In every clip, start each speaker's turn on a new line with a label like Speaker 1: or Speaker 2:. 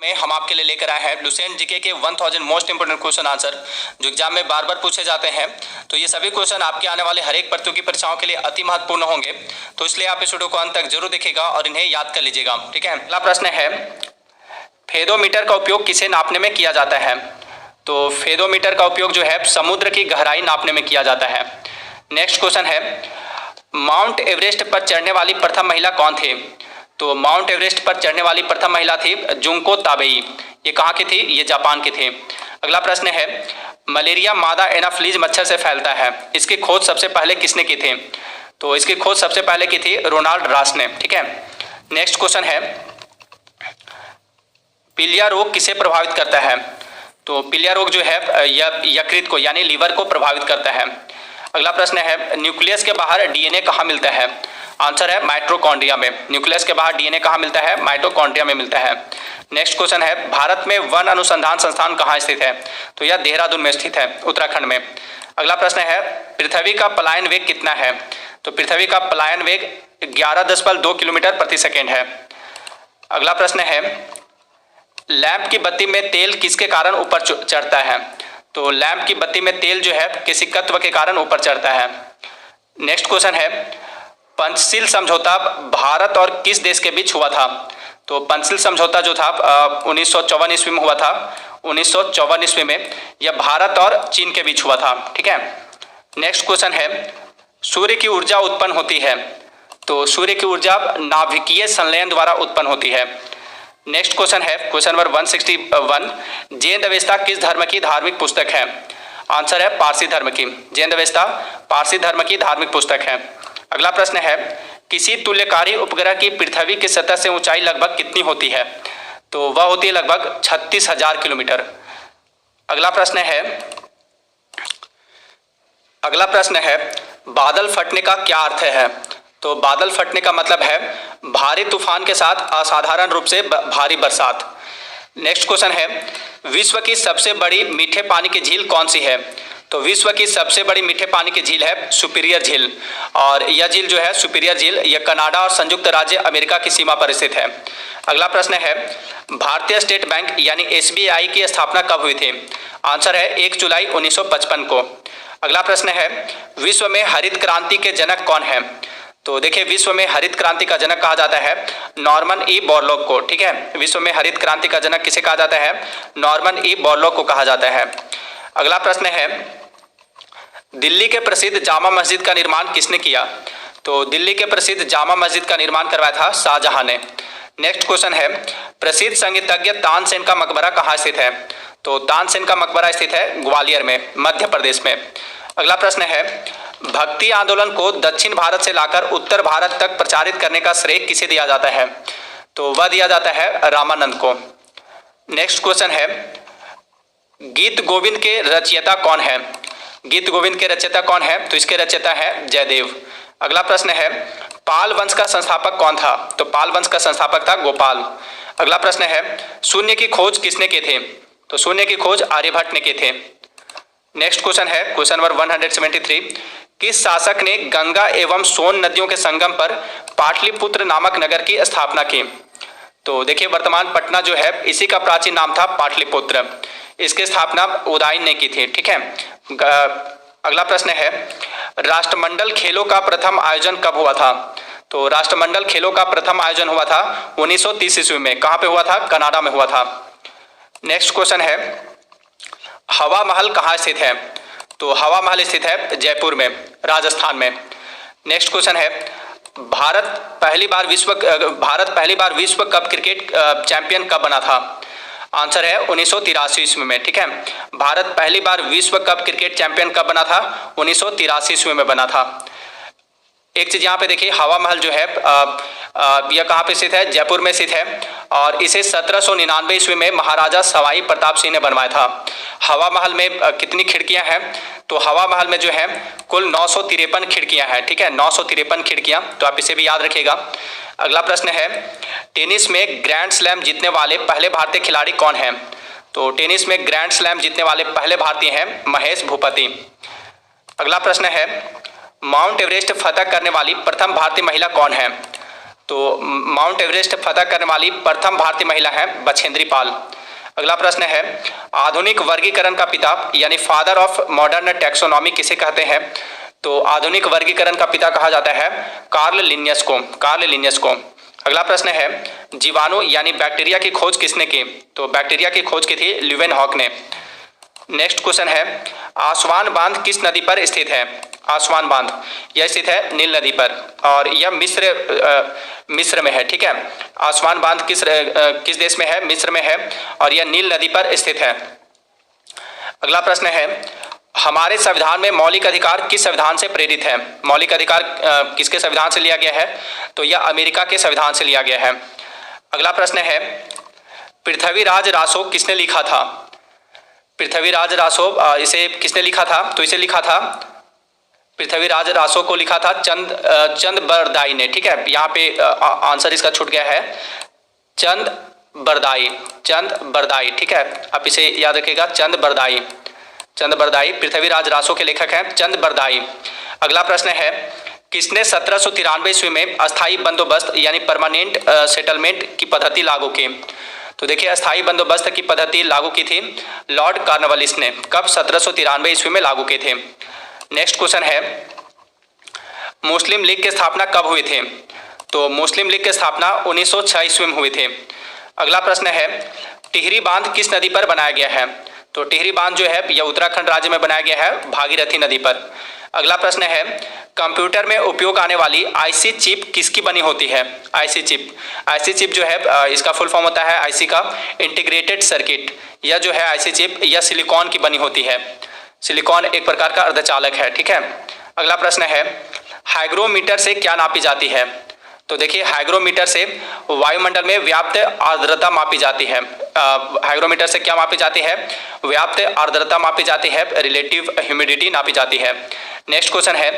Speaker 1: में हम आपके लिए लेकर आए हैं लुसेंट जीके के 1000 मोस्ट इंपोर्टेंट क्वेश्चन आंसर जो एग्जाम में बार बार पूछे जाते हैं। तो ये सभी क्वेश्चन आपके आने वाले हर एक प्रतियोगी परीक्षाओं के लिए अति महत्वपूर्ण होंगे, तो इसलिए आप इस वीडियो को अंत तक जरूर देखिएगा और इन्हें याद कर लीजिएगा। ठीक है, अगला प्रश्न है, फेदोमीटर का उपयोग किसे नापने में किया जाता है? तो फेदोमीटर का उपयोग जो है समुद्र की गहराई नापने में किया जाता है। नेक्स्ट क्वेश्चन है, माउंट एवरेस्ट पर चढ़ने वाली प्रथम महिला कौन थी? तो माउंट एवरेस्ट पर चढ़ने वाली प्रथम महिला थी जुंको ताबेई। ये कहाँ की थी? ये जापान की थी। अगला प्रश्न है, मलेरिया मादा एनाफ्लीज मच्छर से फैलता है, इसकी खोज सबसे पहले किसने की थी? तो इसकी खोज सबसे पहले की थी रोनाल्ड रास ने। ठीक है, नेक्स्ट क्वेश्चन है, पीलिया रोग किसे प्रभावित करता है? तो पीलिया रोग जो है यकृत को यानी लीवर को प्रभावित करता है। अगला प्रश्न है, न्यूक्लियस के बाहर डीएनए कहाँ मिलता है? आंसर है माइटोकॉन्ड्रिया में। न्यूक्लियस के बाहर डीएनए कहाँ मिलता है? माइटोकॉन्ड्रिया में मिलता है। नेक्स्ट क्वेश्चन है, भारत में वन अनुसंधान संस्थान कहाँ स्थित है? तो यह देहरादून में स्थित है, उत्तराखंड में। अगला प्रश्न है, पृथ्वी का पलायन वेग कितना है? तो पृथ्वी का पलायन वेग 11.2 किलोमीटर प्रति सेकेंड है। अगला प्रश्न है, लैंप की बत्ती में तेल किसके कारण ऊपर चढ़ता है? तो लैंप की बत्ती में तेल जो है किसी तत्व के कारण ऊपर चढ़ता है। नेक्स्ट क्वेश्चन है, पंचशील समझौता भारत और किस देश के बीच हुआ था? तो पंचशील समझौता जो था 1954 ईस्वी में हुआ था। 1954 ईस्वी में यह भारत और चीन के बीच हुआ था। ठीक है, नेक्स्ट क्वेश्चन है, सूर्य की ऊर्जा उत्पन्न होती है? तो सूर्य की ऊर्जा नाभिकीय संलयन द्वारा उत्पन्न होती है। नेक्स्ट क्वेश्चन है, क्वेश्चन नंबर 161, जैन अवेस्ता किस धर्म की धार्मिक पुस्तक है? आंसर है पारसी धर्म की। जैन अवेस्ता पारसी धर्म की धार्मिक पुस्तक है। अगला प्रश्न है, किसी तुल्यकारी उपग्रह की पृथ्वी की सतह से ऊंचाई लगभग कितनी होती है? तो वह होती है लगभग 36,000 किलोमीटर। अगला प्रश्न है, बादल फटने का क्या अर्थ है? तो बादल फटने का मतलब है भारी तूफान के साथ असाधारण रूप से भारी बरसात। नेक्स्ट क्वेश्चन है, विश्व की सबसे बड़ी मीठे पानी की झील कौन सी है? तो विश्व की सबसे बड़ी मीठे पानी की झील है सुपीरियर झील, और यह झील जो है सुपीरियर झील यह कनाडा और संयुक्त राज्य अमेरिका की सीमा पर स्थित है। अगला प्रश्न है, भारतीय स्टेट बैंक यानी एसबीआई की स्थापना कब हुई थी? आंसर है 1 जुलाई 1955 को। अगला प्रश्न है, विश्व में हरित क्रांति के जनक कौन है? तो देखिए, विश्व में हरित क्रांति का जनक कहा जाता है नॉर्मन ई बोरलॉग को। ठीक है, विश्व में हरित क्रांति का जनक किसे कहा जाता है? नॉर्मन ई बोरलॉग को कहा जाता है। अगला प्रश्न है, दिल्ली के प्रसिद्ध जामा मस्जिद का निर्माण किसने किया? तो दिल्ली के प्रसिद्ध जामा मस्जिद का निर्माण करवाया था शाहजहां ने। नेक्स्ट क्वेश्चन है, प्रसिद्ध संगीतज्ञ तानसेन का मकबरा कहाँ स्थित है? तो तानसेन का मकबरा स्थित है ग्वालियर में, मध्य प्रदेश में। अगला प्रश्न है, भक्ति आंदोलन को दक्षिण भारत से लाकर उत्तर भारत तक प्रचारित करने का श्रेय किसे दिया जाता है? तो वह दिया जाता है रामानंद को। नेक्स्ट क्वेश्चन है, गीत गोविंद के रचयिता कौन है? गीत गोविंद के रचयिता कौन है? तो इसके रचयिता है जयदेव। अगला प्रश्न है, पाल वंश का संस्थापक कौन था? तो पाल वंश का संस्थापक था गोपाल। अगला प्रश्न है, शून्य की खोज किसने की थी? तो शून्य की खोज आर्यभट्ट ने की थी। नेक्स्ट क्वेश्चन है, क्वेश्चन नंबर 173, किस शासक ने गंगा एवं सोन नदियों के संगम पर पाटलिपुत्र नामक नगर की स्थापना की? तो देखिए, वर्तमान पटना जो है इसी का प्राचीन नाम था पाटलिपुत्र। इसकी स्थापना उदयन ने की थी। ठीक है, अगला प्रश्न है, राष्ट्रमंडल खेलों का प्रथम आयोजन कब हुआ था? तो राष्ट्रमंडल खेलों का प्रथम आयोजन हुआ था 1930 ईस्वी में। कहाँ पे हुआ था? कनाडा में हुआ था। नेक्स्ट क्वेश्चन है, हवा महल कहाँ स्थित है? तो हवा महल स्थित है जयपुर में, राजस्थान में। नेक्स्ट क्वेश्चन है, भारत पहली बार विश्व कप क्रिकेट चैंपियन कब बना था? आंसर है 1983 ईस्वी में। ठीक है, भारत पहली बार विश्व कप क्रिकेट चैंपियन कब बना था? 1983 ईस्वी में बना था। एक चीज यहाँ पे देखिए, हवा महल जो है यह कहाँ पे स्थित है? जयपुर में स्थित है, और इसे 1799 ईस्वी में महाराजा सवाई प्रताप सिंह ने बनवाया था। हवा महल में कितनी खिड़कियां हैं? तो हवा महल में जो है कुल 953 खिड़कियां हैं। ठीक है, 953 खिड़कियां, तो आप इसे भी याद रखिएगा। अगला प्रश्न है, टेनिस में ग्रैंड स्लैम जीतने वाले पहले भारतीय खिलाड़ी कौन हैं? तो टेनिस में ग्रैंड स्लैम जीतने वाले पहले भारतीय हैं महेश भूपति। अगला प्रश्न है, माउंट एवरेस्ट फतह करने वाली प्रथम भारतीय महिला कौन है? तो माउंट एवरेस्ट फतह करने वाली प्रथम भारतीय महिला है बछेंद्री पाल। अगला प्रश्न है, आधुनिक वर्गीकरण का पिता यानी फादर ऑफ मॉडर्न टैक्सोनॉमी किसे कहते हैं? तो आधुनिक वर्गीकरण का पिता कहा जाता है कार्ल लिनियस को। अगला प्रश्न है, जीवाणु यानी बैक्टीरिया की खोज किसने की? तो बैक्टीरिया की खोज की थी ल्यूवेनहॉक ने। नेक्स्ट क्वेश्चन है, आसवान बांध किस नदी पर स्थित है? आसवान बांध यह स्थित है नील नदी पर और यह मिस्र में है। ठीक है, आसवान बांध किस देश में है? मिस्र में है और यह नील नदी पर स्थित है। अगला प्रश्न है, हमारे संविधान में मौलिक अधिकार किस संविधान से प्रेरित है? मौलिक अधिकार किसके संविधान से लिया गया है? तो यह अमेरिका के संविधान से लिया गया है। अगला प्रश्न है, पृथ्वीराज रासो किसने लिखा था? पृथ्वीराज रासो इसे किसने लिखा था? तो इसे लिखा था पृथ्वीराज रासो को लिखा था चंद बरदाई ने। ठीक है, यहाँ पे आंसर इसका छूट गया है चंद बरदाई। ठीक है, आप इसे याद रखिएगा चंद बरदाई पृथ्वीराज रासो के लेखक हैं चंद बरदाई। अगला प्रश्न है, किसने 1793 ईस्वी में अस्थायी बंदोबस्त यानी परमानेंट सेटलमेंट की पद्धति लागू की? तो देखिए, अस्थायी बंदोबस्त की पद्धति लागू की थी लॉर्ड कॉर्नवालिस ने। कब? 1793 ईस्वी में लागू किए थे। नेक्स्ट क्वेश्चन है, मुस्लिम लीग की स्थापना कब हुई थी? तो मुस्लिम लीग की स्थापना 1906 ईस्वी में हुई थी। अगला प्रश्न है, टिहरी बांध किस नदी पर बनाया गया है? तो टिहरी बांध जो है यह उत्तराखंड राज्य में बनाया गया है भागीरथी नदी पर। अगला प्रश्न है, कंप्यूटर में उपयोग आने वाली आईसी चिप किसकी बनी होती है? आईसी चिप जो है इसका फुल फॉर्म होता है आईसी का इंटीग्रेटेड सर्किट। यह जो है आईसी चिप यह सिलिकॉन की बनी होती है। सिलिकॉन एक प्रकार का अर्धचालक है। ठीक है, अगला प्रश्न है, हाइग्रोमीटर से क्या नापी जाती है? तो देखिए, हाइग्रोमीटर से वायुमंडल में व्याप्त आर्द्रता मापी जाती है। हाइग्रोमीटर से क्या मापी जाती है? व्याप्त आर्द्रता मापी जाती है, रिलेटिव ह्यूमिडिटी नापी जाती है। नेक्स्ट क्वेश्चन है,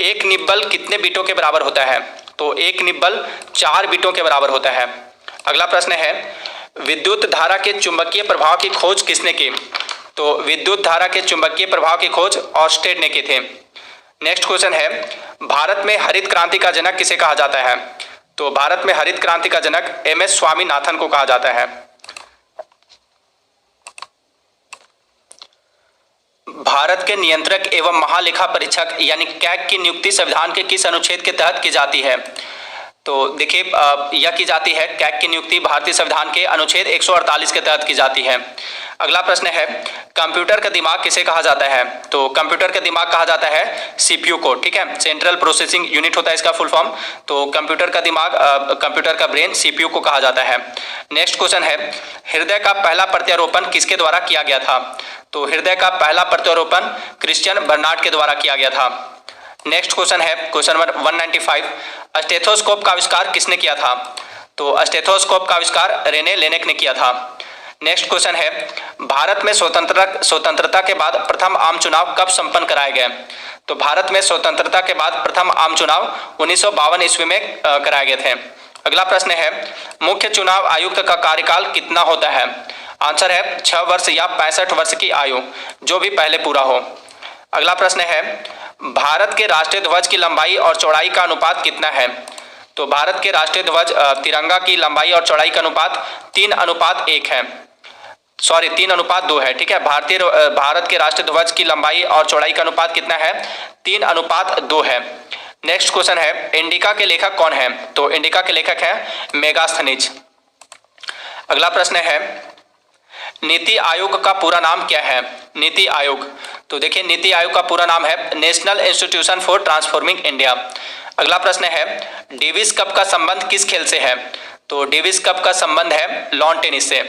Speaker 1: एक निब्बल कितने बिटों के बराबर होता है? तो एक निब्बल 4 बिटों के बराबर होता है। अगला प्रश्न है, विद्युत धारा के चुंबकीय प्रभाव की खोज किसने की? तो विद्युत धारा के चुंबकीय प्रभाव की खोज ऑर्स्टेड ने की थे। नेक्स्ट क्वेश्चन है, भारत में हरित क्रांति का जनक किसे कहा जाता है? तो भारत में हरित क्रांति का जनक एमएस स्वामीनाथन को कहा जाता है। भारत के नियंत्रक एवं महालेखा परीक्षक यानी कैग की नियुक्ति संविधान के किस अनुच्छेद के तहत की जाती है? तो देखिए, यह की जाती है कैग की नियुक्ति भारतीय संविधान के अनुच्छेद 148 के तहत की जाती है। अगला प्रश्न है, कंप्यूटर का दिमाग किसे कहा जाता है? तो कंप्यूटर का दिमाग कहा जाता है सीपीयू को। ठीक है, सेंट्रल प्रोसेसिंग यूनिट होता है इसका फुल फॉर्म। तो कंप्यूटर का दिमाग कंप्यूटर का ब्रेन सीपीयू को कहा जाता है। नेक्स्ट क्वेश्चन है, हृदय का पहला प्रत्यारोपण किसके द्वारा किया गया था? तो हृदय का पहला प्रत्यारोपण क्रिश्चियन बर्नार्ड के द्वारा किया गया था। नेक्स्ट क्वेश्चन है, क्वेश्चन नंबर 195, स्टेथोस्कोप का आविष्कार किसने किया था? तो स्टेथोस्कोप का आविष्कार रेने लेनेक ने किया था। नेक्स्ट क्वेश्चन है, भारत में स्वतंत्रता के बाद प्रथम आम चुनाव कब संपन्न कराए गए? तो भारत में स्वतंत्रता के बाद प्रथम आम चुनाव 1952 ईस्वी में कराए गए थे। अगला प्रश्न है, मुख्य चुनाव आयुक्त का कार्यकाल कितना होता है? आंसर है 6 वर्ष या 65 वर्ष की आयु, जो भी पहले पूरा हो। अगला प्रश्न है, भारत के राष्ट्रीय ध्वज की लंबाई और चौड़ाई का अनुपात कितना है? तो भारत के राष्ट्रीय ध्वज तिरंगा की लंबाई और चौड़ाई का अनुपात 3:1 है, 3:2 है। ठीक है, भारत के राष्ट्रीय ध्वज की लंबाई और चौड़ाई का अनुपात कितना है? 3:2 है। नेक्स्ट क्वेश्चन है, इंडिका के लेखक कौन है? तो इंडिका के लेखक है मेगास्थनीज। अगला प्रश्न है, नीति आयोग का पूरा नाम क्या है? नीति आयोग, तो देखिए नीति आयोग का पूरा नाम है national institution for transforming India. अगला प्रश्न है, डेविस कप का संबंध किस खेल से है? तो डेविस कप का संबंध है लॉन टेनिस से।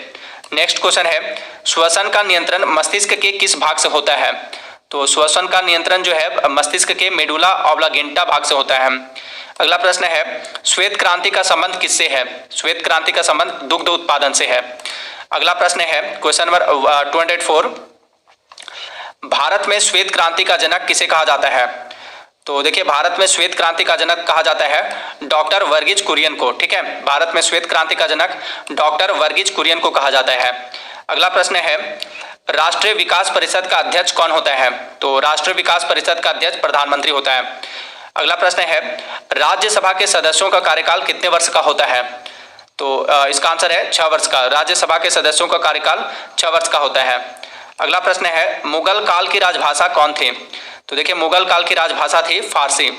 Speaker 1: नेक्स्ट क्वेश्चन है, श्वसन का नियंत्रण मस्तिष्क के किस भाग से होता है? तो श्वसन का नियंत्रण जो है मस्तिष्क के मेडुला ऑब्लांगेटा भाग से होता है। अगला प्रश्न है, श्वेत क्रांति का संबंध किससे है? श्वेत क्रांति का संबंध दुग्ध उत्पादन से है। अगला प्रश्न है, क्वेश्चन नंबर 204, भारत में श्वेत क्रांति का जनक किसे कहा जाता है? तो देखिए, भारत में श्वेत क्रांति का जनक कहा जाता है डॉक्टर वर्गीज कुरियन को। ठीक है, भारत में श्वेत क्रांति का जनक डॉक्टर वर्गीज कुरियन को कहा जाता है। अगला प्रश्न है, राष्ट्रीय विकास परिषद का अध्यक्ष कौन होता है? तो राष्ट्रीय विकास परिषद का अध्यक्ष प्रधानमंत्री होता है। अगला प्रश्न है, राज्यसभा के सदस्यों का कार्यकाल कितने वर्ष का होता है? तो इसका आंसर है 6 वर्ष का। राज्यसभा के सदस्यों का कार्यकाल 6 वर्ष का होता है। अगला प्रश्न है, मुगल काल की राजभाषा कौन थी? तो देखिए, मुगल काल की राजभाषा थी फारसी।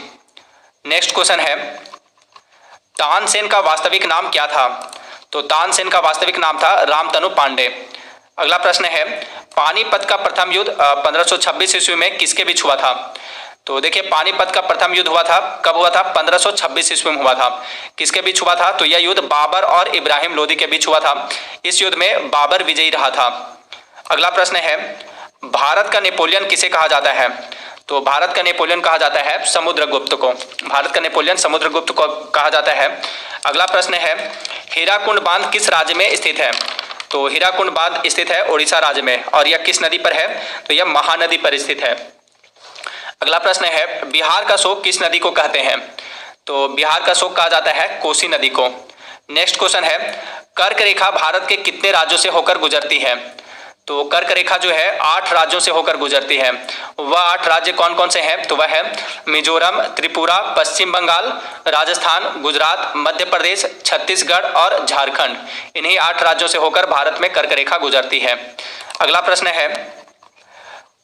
Speaker 1: नेक्स्ट क्वेश्चन है, तानसेन का वास्तविक नाम क्या था? तो तानसेन का वास्तविक नाम था रामतनु पांडे। अगला प्रश्न है, पानीपत का प्रथम युद्ध 1526 ईस्वी में किसके बीच हुआ था? तो देखिए, पानीपत का प्रथम युद्ध हुआ था, कब हुआ था? 1526 ईस्वी में हुआ था। किसके बीच हुआ था? तो यह युद्ध बाबर और इब्राहिम लोदी के बीच हुआ था। इस युद्ध में बाबर विजयी रहा था। अगला प्रश्न है, भारत का नेपोलियन किसे कहा जाता है? तो भारत का नेपोलियन कहा जाता है समुद्रगुप्त को। भारत का नेपोलियन समुद्रगुप्त को कहा जाता है। अगला प्रश्न है, हीराकुंड बांध किस राज्य में स्थित है? तो हीराकुंड बांध स्थित है उड़ीसा राज्य में, और यह किस नदी पर है? तो यह महानदी पर स्थित है। अगला प्रश्न है, बिहार का शोक किस नदी को कहते हैं? तो बिहार का शोक कहा जाता है कोसी नदी को। नेक्स्ट क्वेश्चन है, कर्क रेखा भारत के कितने राज्यों से होकर गुजरती है? तो कर्क रेखा जो है 8 राज्यों से होकर गुजरती है। वह 8 राज्य कौन कौन से हैं? तो वह है मिजोरम, त्रिपुरा, पश्चिम बंगाल, राजस्थान, गुजरात, मध्य प्रदेश, छत्तीसगढ़ और झारखंड। इन्हीं 8 राज्यों से होकर भारत में कर्क रेखा गुजरती है। अगला प्रश्न है,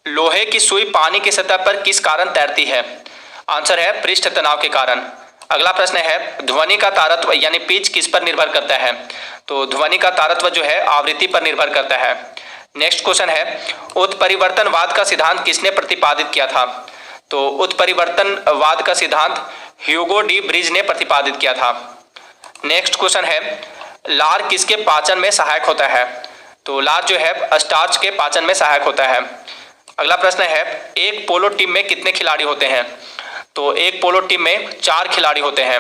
Speaker 1: लोहे की सुई पानी की सतह पर किस कारण तैरती है? आंसर है पृष्ठ तनाव के कारण। अगला प्रश्न है, ध्वनि का तारत्व यानी पिच किस पर निर्भर करता है? तो ध्वनि का तारत्व जो है आवृत्ति पर निर्भर करता है। नेक्स्ट क्वेश्चन है, उत्परिवर्तनवाद का सिद्धांत किसने प्रतिपादित किया था? तो उत्परिवर्तनवाद का सिद्धांत ह्यूगो डी ब्रिज ने प्रतिपादित किया था। नेक्स्ट क्वेश्चन है, लार किसके पाचन में सहायक होता है? तो लार जो है स्टार्च के पाचन में सहायक होता है। अगला प्रश्न है, एक पोलो टीम में कितने खिलाड़ी होते हैं? तो एक पोलो टीम में 4 खिलाड़ी होते हैं।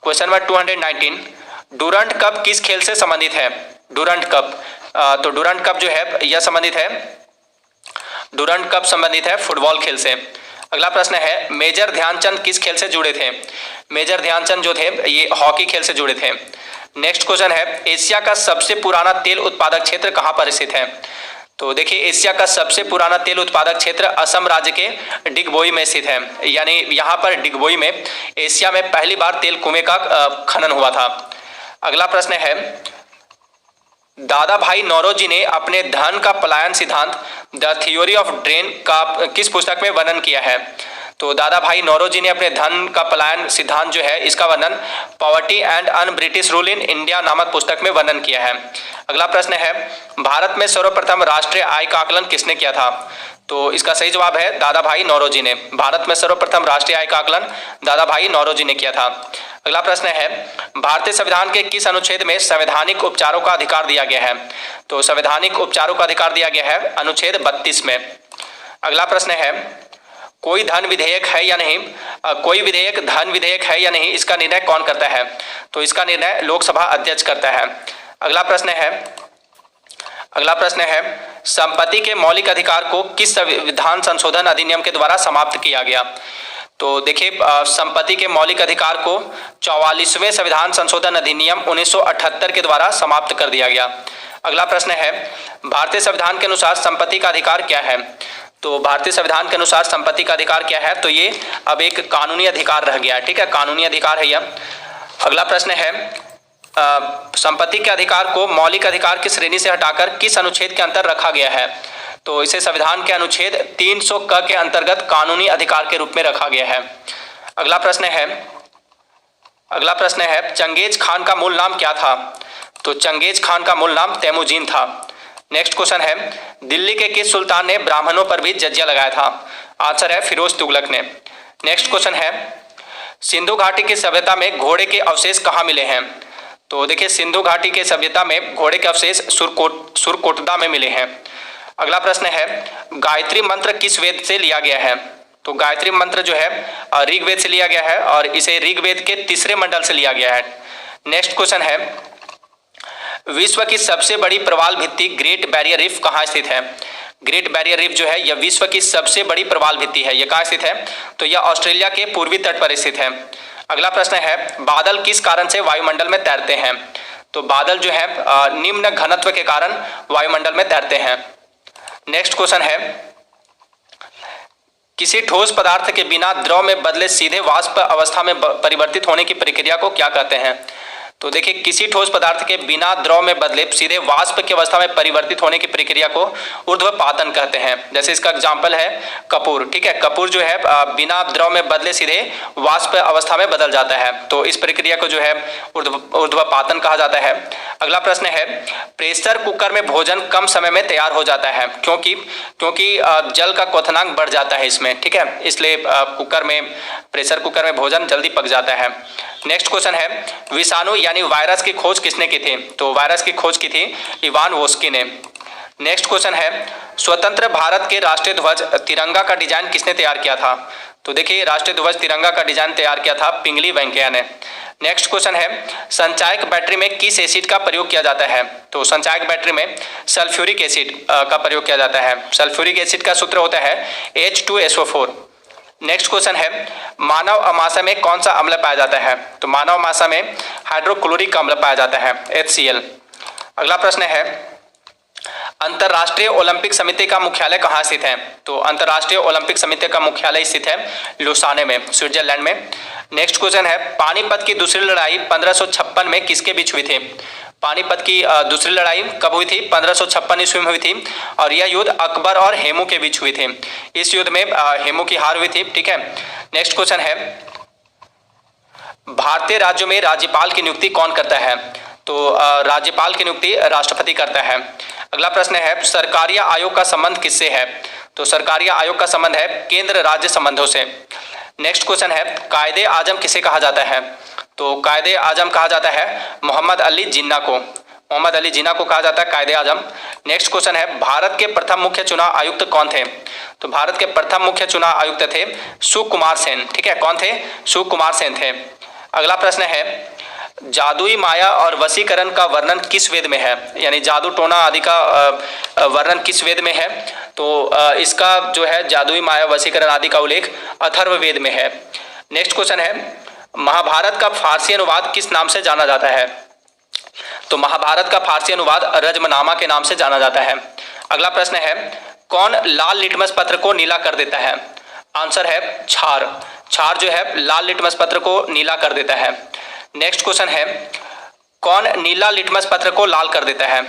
Speaker 1: क्वेश्चन नंबर 219, डूरंट कप किस खेल से संबंधित है? डूरंट कप, तो डूरंट कप जो है यह संबंधित है, डूरंट कप संबंधित है फुटबॉल खेल से। अगला प्रश्न है, मेजर ध्यानचंद किस खेल से जुड़े थे? मेजर ध्यानचंद जो थे ये हॉकी खेल से जुड़े थे। नेक्स्ट क्वेश्चन है, एशिया का सबसे पुराना तेल उत्पादक क्षेत्र कहाँ पर स्थित है? तो देखिए, एशिया का सबसे पुराना तेल उत्पादक क्षेत्र असम राज्य के डिगबोई में स्थित है। यानी यहाँ पर डिगबोई में एशिया में पहली बार तेल कुएं का खनन हुआ था। अगला प्रश्न है, दादा भाई नौरोजी ने अपने धन का पलायन सिद्धांत द थ्योरी ऑफ ड्रेन का किस पुस्तक में वर्णन किया है? तो दादा भाई नौरोजी ने अपने धन का पलायन सिद्धांत जो है इसका वर्णन poverty and un British rule in India नामक पुस्तक में वर्णन किया है। अगला प्रश्न है, भारत में सर्वप्रथम राष्ट्रीय आय का आकलन किसने किया था? तो इसका सही जवाब है दादा भाई नौरोजी ने। भारत में सर्वप्रथम राष्ट्रीय आय का आकलन दादा भाई नौरोजी ने किया था। अगला प्रश्न है, भारतीय संविधान के किस अनुच्छेद में संवैधानिक उपचारों का अधिकार दिया गया है? तो संवैधानिक उपचारों का अधिकार दिया गया है अनुच्छेद 32 में। अगला प्रश्न है, कोई धन विधेयक है या नहीं, कोई विधेयक धन विधेयक है या नहीं, इसका निर्णय कौन करता है? तो इसका निर्णय लोकसभा अध्यक्ष करता है। अगला प्रश्न है, संपत्ति के मौलिक अधिकार को किस संविधान संशोधन अधिनियम के द्वारा समाप्त किया गया? तो देखिए, संपत्ति के मौलिक अधिकार को 44वें संविधान संशोधन अधिनियम 1978 के द्वारा समाप्त कर दिया गया। अगला प्रश्न है, भारतीय संविधान के अनुसार संपत्ति का अधिकार क्या है? तो भारतीय संविधान के अनुसार संपत्ति का अधिकार क्या है? तो ये अब एक कानूनी अधिकार रह गया है। ठीक है, कानूनी अधिकार है यह। अगला प्रश्न है, संपत्ति के अधिकार को मौलिक अधिकार की श्रेणी से हटाकर किस अनुच्छेद के अंतर रखा गया है? तो इसे संविधान के अनुच्छेद 300 क के अंतर्गत कानूनी अधिकार के रूप में रखा गया है। अगला प्रश्न है, चंगेज खान का मूल नाम क्या था? तो चंगेज खान का मूल नाम तैमुजीन था। नेक्स्ट क्वेश्चन है, दिल्ली के किस सुल्तान ने ब्राह्मणों पर भी जजिया लगाया था? आंसर है फिरोज तुगलक ने। नेक्स्ट क्वेश्चन है, सिंधु घाटी की सभ्यता में घोड़े के अवशेष कहाँ मिले हैं? तो देखिए, सिंधु घाटी के सभ्यता में घोड़े के अवशेष सुरकोटदा में मिले हैं। अगला प्रश्न है, गायत्री मंत्र किस वेद से लिया गया है? तो गायत्री मंत्र जो है ऋग्वेद से लिया गया है और इसे ऋग्वेद के 3रे मंडल से लिया गया है। नेक्स्ट क्वेश्चन है, विश्व की सबसे बड़ी प्रवाल भित्ति ग्रेट बैरियर रीफ कहाँ स्थित है? ग्रेट बैरियर रीफ जो है यह विश्व की सबसे बड़ी प्रवाल भित्ति है। यह कहाँ स्थित है? तो यह ऑस्ट्रेलिया के पूर्वी तट पर स्थित है। अगला प्रश्न है, बादल किस कारण से वायुमंडल में तैरते हैं? तो बादल जो है निम्न घनत्व के कारण वायुमंडल में तैरते हैं। नेक्स्ट क्वेश्चन है, किसी ठोस पदार्थ के बिना द्रव में बदले सीधे वाष्प अवस्था में परिवर्तित होने की प्रक्रिया को क्या कहते हैं? तो देखिए, किसी ठोस पदार्थ के बिना द्रव में बदले सीधे वाष्प की अवस्था में परिवर्तित होने की प्रक्रिया को ऊर्ध्वपातन कहते हैं। जैसे इसका एग्जांपल है कपूर। ठीक है, कपूर जो है बिना द्रव में बदले सीधे वाष्प अवस्था में बदल जाता है, तो इस प्रक्रिया को जो है ऊर्ध्वपातन कहा जाता है। अगला प्रश्न है, प्रेशर कुकर में भोजन कम समय में तैयार हो जाता है क्योंकि जल का क्वथनांक बढ़ जाता है इसमें। ठीक है, इसलिए प्रेशर कुकर में भोजन जल्दी पक जाता है। नेक्स्ट क्वेश्चन है, विषाणु यानी वायरस की खोज किसने की थी? तो वायरस की खोज की थी इवान वोस्की ने। नेक्स्ट क्वेश्चन है, स्वतंत्र भारत के राष्ट्रीय ध्वज तिरंगा का डिजाइन किसने तैयार किया था? तो देखिए, राष्ट्रीय ध्वज तिरंगा का डिजाइन तैयार किया था पिंगली वेंकैया ने। नेक्स्ट क्वेश्चन है, संचायक बैटरी में किस एसिड का प्रयोग किया जाता है? तो संचायक बैटरी में सल्फ्यूरिक एसिड का प्रयोग किया जाता है। सल्फ्यूरिक एसिड का सूत्र होता है H2SO4। नेक्स्ट क्वेश्चन है, मानव अमाशय में कौन सा अम्ल पाया जाता है? तो मानव अमाशय में हाइड्रोक्लोरिक अम्ल पाया जाता है, HCl। अगला प्रश्न है, अंतर्राष्ट्रीय ओलंपिक समिति का मुख्यालय कहाँ स्थित है? तो अंतर्राष्ट्रीय ओलंपिक समिति का मुख्यालय स्थित है लुसाने में, स्विट्जरलैंड में। नेक्स्ट क्वेश्चन है, पानीपत की दूसरी लड़ाई 1556 में किसके बीच हुई थी? पानीपत की दूसरी लड़ाई कब हुई थी? 1556 ईस्वी में हुई थी और यह युद्ध अकबर और हेमू के बीच हुई थी। इस युद्ध में हेमू की हार हुई थी। ठीक है, नेक्स्ट क्वेश्चन है, भारतीय राज्यों में राज्यपाल की नियुक्ति कौन करता है? तो राज्यपाल की नियुक्ति राष्ट्रपति करता है। अगला प्रश्न है, सरकारी आयोग का संबंध किससे है? तो सरकारी आयोग का संबंध है केंद्र राज्य संबंधों से। नेक्स्ट क्वेश्चन है, कायदे आजम किसे कहा जाता है? तो कायदे आजम कहा जाता है मोहम्मद अली जिन्ना को। मोहम्मद अली जिन्ना को कहा जाता है कायदे आजम। नेक्स्ट क्वेश्चन है, भारत के प्रथम मुख्य चुनाव आयुक्त कौन थे? तो भारत के प्रथम मुख्य चुनाव आयुक्त थे सुकुमार सेन। ठीक है, कौन थे? सुकुमार सेन थे। अगला प्रश्न है, जादुई माया और वशीकरण का वर्णन किस वेद में है? यानी जादू टोना आदि का वर्णन किस वेद में है? तो इसका जो है जादुई माया वशीकरण आदि का उल्लेख अथर्ववेद में है। नेक्स्ट क्वेश्चन है, महाभारत का फारसी अनुवाद किस नाम से जाना जाता है? तो महाभारत का फारसी अनुवाद रजमनामा के नाम से जाना जाता है। अगला प्रश्न है, कौन लाल लिटमस पत्र को नीला कर देता है? आंसर है क्षार। क्षार जो है लाल लिटमस पत्र को नीला कर देता है। नेक्स्ट क्वेश्चन है, कौन नीला लिटमस पत्र को लाल कर देता है?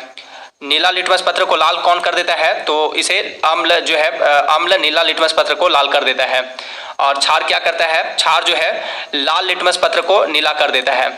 Speaker 1: नीला लिटमस पत्र को लाल कौन कर देता है? तो इसे अम्ल जो है अम्ल नीला लिटमस पत्र को लाल कर देता है। और क्षार क्या करता है? क्षार जो है लाल लिटमस पत्र को नीला कर देता है।